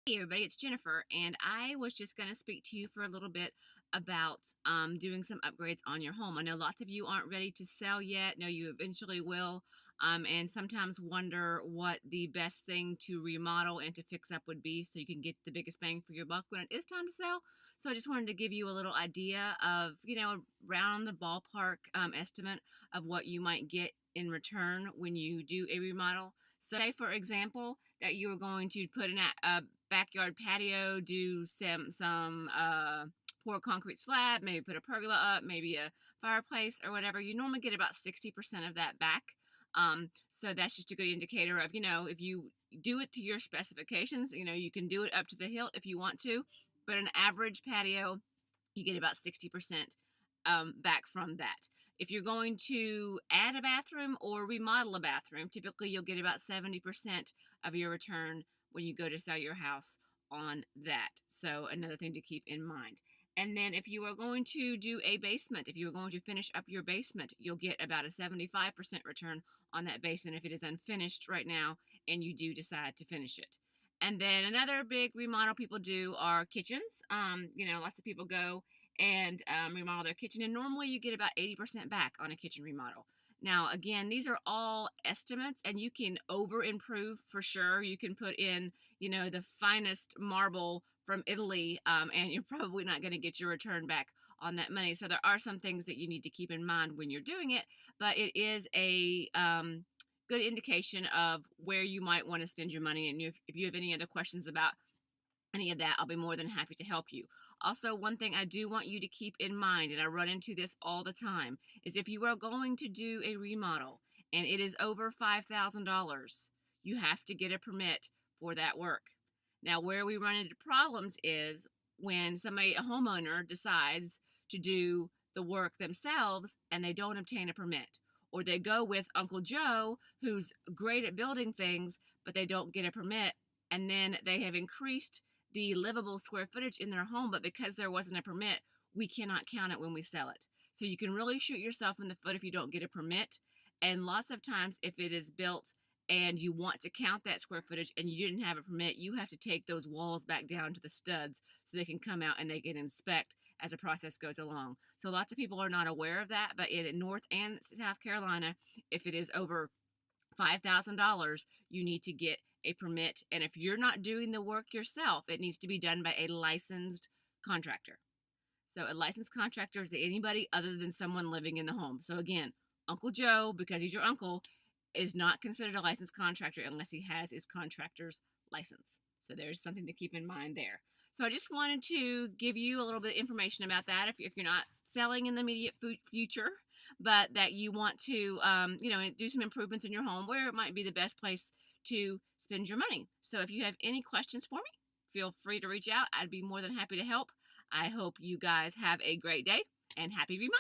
Hey everybody, it's Jennifer, and I was just going to speak to you for a little bit about doing some upgrades on your home. I know lots of you aren't ready to sell yet. No, you eventually will, and sometimes wonder what the best thing to remodel and to fix up would be so you can get the biggest bang for your buck when it is time to sell. So I just wanted to give you a little idea of, around the ballpark estimate of what you might get in return when you do a remodel. So, say for example that you were going to put in a backyard patio, do some pour concrete slab, maybe put a pergola up, maybe a fireplace or whatever. You normally get about 60% of that back. So that's just a good indicator of, if you do it to your specifications, you can do it up to the hilt if you want to, but an average patio, you get about 60% back from that. If you're going to add a bathroom or remodel a bathroom, typically you'll get about 70% of your return when you go to sell your house on that. So another thing to keep in mind. And then if you are going to do a basement, if you are going to finish up your basement, you'll get about a 75% return on that basement if it is unfinished right now and you do decide to finish it. And then another big remodel people do are kitchens. Lots of people go and remodel their kitchen, and normally you get about 80% back on a kitchen remodel. Now, again, these are all estimates, and you can over improve for sure. You can put in, the finest marble from Italy, and you're probably not going to get your return back on that money. So there are some things that you need to keep in mind when you're doing it, but it is a good indication of where you might want to spend your money. And if you have any other questions about any of that, I'll be more than happy to help you. Also, one thing I do want you to keep in mind, and I run into this all the time, is if you are going to do a remodel and it is over $5,000, you have to get a permit for that work. Now, where we run into problems is when a homeowner, decides to do the work themselves and they don't obtain a permit. Or they go with Uncle Joe, who's great at building things, but they don't get a permit, and then they have increased the livable square footage in their home, but because there wasn't a permit, we cannot count it when we sell it. So you can really shoot yourself in the foot if you don't get a permit. And lots of times, if it is built and you want to count that square footage and you didn't have a permit, you have to take those walls back down to the studs so they can come out and they can inspect as the process goes along. So lots of people are not aware of that, but in North and South Carolina, if it is over $5,000, you need to get a permit. And if you're not doing the work yourself, it needs to be done by a licensed contractor. So a licensed contractor is anybody other than someone living in the home. So again, Uncle Joe, because he's your uncle, is not considered a licensed contractor unless he has his contractor's license. So there's something to keep in mind there. So I just wanted to give you a little bit of information about that if you're not selling in the immediate future, but that you want to, do some improvements in your home, where it might be the best place to spend your money. So if you have any questions for me, feel free to reach out. I'd be more than happy to help. I hope you guys have a great day and happy remodeling.